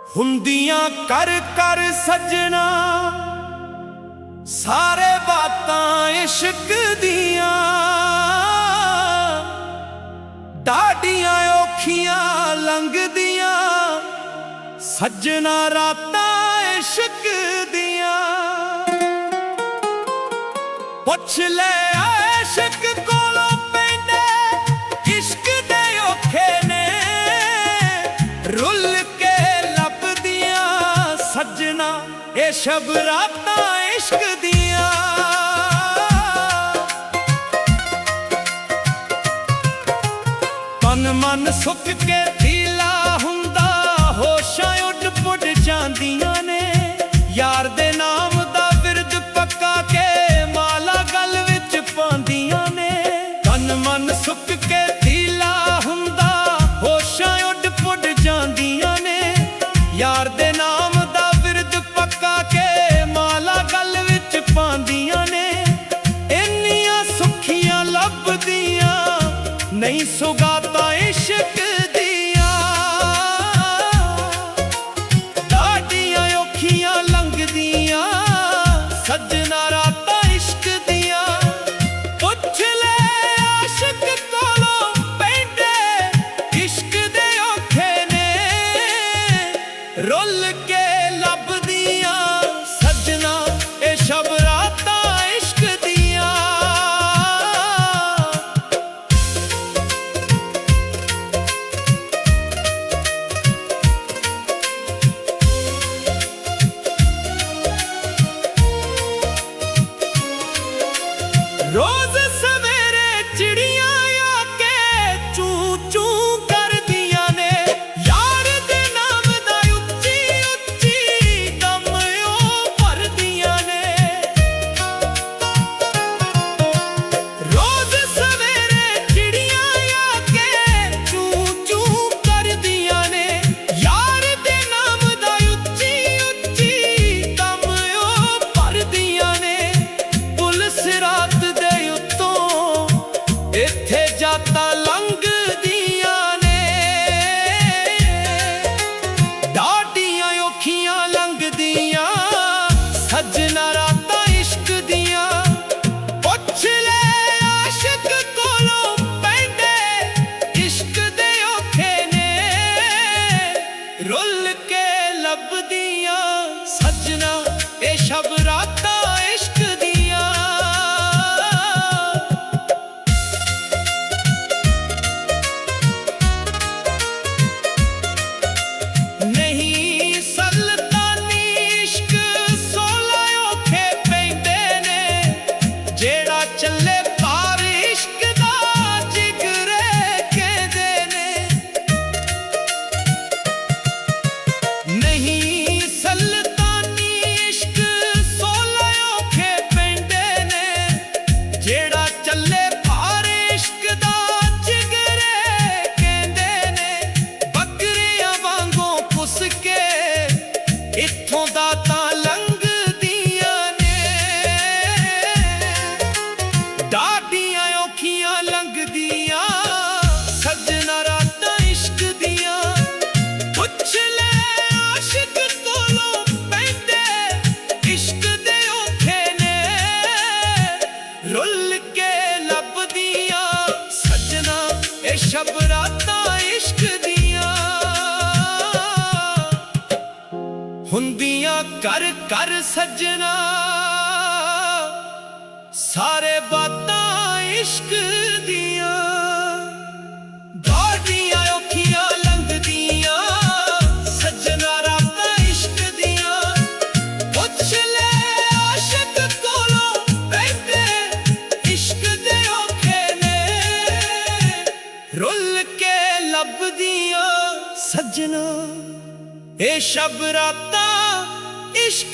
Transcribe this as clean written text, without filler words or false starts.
ਹੁੰਦੀਆਂ ਕਰ ਕਰ ਸੱਜਣਾ ਸਾਰੇ ਬਾਤਾਂ ਇਸ਼ਕ ਦੀਆਂ, ਡਾਢੀਆਂ ਔਖੀਆਂ ਲੰਘਦੀਆਂ ਸੱਜਣਾ ਰਾਤਾਂ ਇਸ਼ਕ ਦੀਆਂ। ਪੁੱਛ ਲੈ ਆਸ਼ਿਕ ਕੋਲੋਂ ਪੈਂਦੇ ਇਸ਼ਕ ਦੇ ਔਖੇ ਨੇ, ਰੁੱਲ ਕੇ ਲੱਭਦੀਆਂ ਸੱਜਣਾ ਇਹ ਸ਼ਬ ਰਾਤਾਂ ਇਸ਼ਕ ਦੀਆਂ। ਤਨ ਮਨ ਸੁੱਕ ਕੇ ਢੀਲਾ ਹੁੰਦਾ, ਹੋਸ਼ਾਂ ਉੱਡ ਪੁੱਡ ਜਾਂਦੀਆਂ ਨੇ, ਯਾਰ ਦੇ ਨਾਮ ਦਾ ਵਿਰਦ ਪੱਕਾ ਕੇ ਮਾਲਾ ਗਲ ਵਿੱਚ ਪਾਉਂਦੀਆਂ ਨੇ। ਤਨ ਮਨ ਸੁੱਕ ਕੇ ਢੀਲਾ ਹੁੰਦਾ, ਹੋਸ਼ਾਂ ਉੱਡ ਪੁੱਡ ਜਾਂਦੀਆਂ ਨੇ, ਯਾਰ ਦੇ ਨਾਮ ਦਾ ਵਿਰਦ ਪੱਕਾ ਕੇ ਮਾਲਾ ਗਲ ਵਿੱਚ ਪਾਉਂਦੀਆਂ ਨੇ। ਇੰਨੀਆਂ ਸੁੱਖੀਆਂ ਲੱਭਦੀਆਂ ਨਹੀਂ ਸੁਗਾਤਾਂ ਇਸ਼ਕ ਦੀਆਂ, ਡਾਢੀਆਂ ਔਖੀਆਂ ਲੰਘਦੀਆਂ ਸੱਜਣਾ ਰਾਤਾਂ ਇਸ਼ਕ ਦੀਆਂ। ਪੁੱਛ ਲੈ ਆਸ਼ਿਕ ਕੋਲੋਂ ਪੈਂਦੇ ਇਸ਼ਕ ਦੇ ਔਖੇ ਨੇ, ਰੁੱਲ ਕੇ ਲੱਭਦੀਆਂ ਸੱਜਣਾ ਇਹ ਸ਼ਬ ਰਾਤਾਂ ਇਸ਼ਕ ਦੀਆਂ। ਰੋਜ਼ ਸਵੇਰੇ ਚਿੜੀਆਂ ਆ ਕੇ ਚੂੰ ਚੂੰ ਕਰਦੀਆਂ ਨੇ, ਯਾਰ ਦੇ ਨਾਮ ਦਾ ਉੱਚੀ ਉੱਚੀ ਦਮ ਉਹ ਭਰਦੀਆਂ ਨੇ। ਰੋਜ਼ ਸਵੇਰੇ ਚਿੜੀਆਂ ਆ ਕੇ ਚੂੰ ਚੂੰ ਕਰਦੀਆਂ ਨੇ, ਯਾਰ ਦੇ ਨਾਮ ਦਾ ਉੱਚੀ ਉੱਚੀ ਦਮ ਉਹ ਭਰਦੀਆਂ ਨੇ। ਪੁਲਿਸ ਰਾਤ ਦੇ ਉੱਤੋਂ ਇੱਥੇ ਜਾਤਾਂ ਲੰਘਦੀਆਂ ਨੇ, ਡਾਢੀਆਂ ਔਖੀਆਂ ਲੰਘਦੀਆਂ ਸੱਜਣਾ ਰਾਤਾਂ ਇਸ਼ਕ ਦੀਆਂ। ਪੁੱਛ ਲੈ ਆਸ਼ਿਕ ਕੋਲੋਂ ਪੈਂਦੇ ਇਸ਼ਕ ਦੇ ਔਖੇ ਨੇ, ਰੁੱਲ ਕੇ ਲੱਭਦੀਆਂ ਸੱਜਣਾ ਇਹ ਸ਼ਬ ਰਾਤਾਂ ਇਸ਼ਕ ਦੀਆਂ। ਨਹੀਂ ਸਲਤਾਨੀ ਇਸ਼ਕ 16 ਔਖੇ ਪੈਂਦੇ ਨੇ, ਜਿਹੜਾ ਚੱਲੇ ਪਾਰ ਇਸ਼ਕ ਦਾ ਜਿਗਰੇ ਕਹਿੰਦੇ ਨੇ। ਨਹੀਂ ਸਲਤਾਨੀ ਇਸ਼ਕ 16 ਔਖੇ ਪੈਂਦੇ ਨੇ, ਜਿਹੜਾ ਚੱਲੇ ਪਾਰ ਇਸ਼ਕ ਦਾ ਜਿਗਰੇ ਕਹਿੰਦੇ ਨੇ। ਬੱਕਰੀਆਂ ਵਾਂਗੋਂ ਪੁੱਸ ਕੇ ਇੱਥੋਂ ਦਾ ਤਾਂ ਲੰਘਦੀਆਂ ਨੇ, ਡਾਢੀਆਂ ਔਖੀਆਂ ਲੰਘਦੀਆਂ ਸੱਜਣਾ ਰਾਤਾਂ ਇਸ਼ਕ ਦੀਆਂ। ਪੁੱਛ ਲੈ ਆਸ਼ਿਕ ਕੋਲੋਂ ਪੈਂਦੇ ਇਸ਼ਕ ਦੇ ਔਖੇ ਨੇ, ਰੁੱਲ ਕੇ ਲੱਭਦੀਆਂ ਸੱਜਣਾ ਇਹ ਸ਼ਬ ਰਾਤਾਂ ਇਸ਼ਕ ਦੀਆਂ। ਹੁੰਦੀਆਂ ਕਰ ਕਰ ਸੱਜਣਾ ਸਾਰੇ ਬਾਤਾਂ ਇਸ਼ਕ ਦੀਆਂ, ਡਾਢੀਆਂ ਔਖੀਆਂ ਲੰਘਦੀਆਂ ਸੱਜਣਾ ਰਾਤਾਂ ਇਸ਼ਕ ਦੀਆਂ। ਪੁੱਛ ਲੈ ਆਸ਼ਿਕ ਕੋਲੋਂ ਪੈਂਦੇ ਇਸ਼ਕ ਦੇ ਔਖੇ ਨੇ, ਰੁੱਲ ਕੇ ਲੱਭਦੀਆਂ ਸੱਜਣਾ ਇਹ ਸ਼ਬ ਰਾਤਾਂ ਇਸ਼ਕ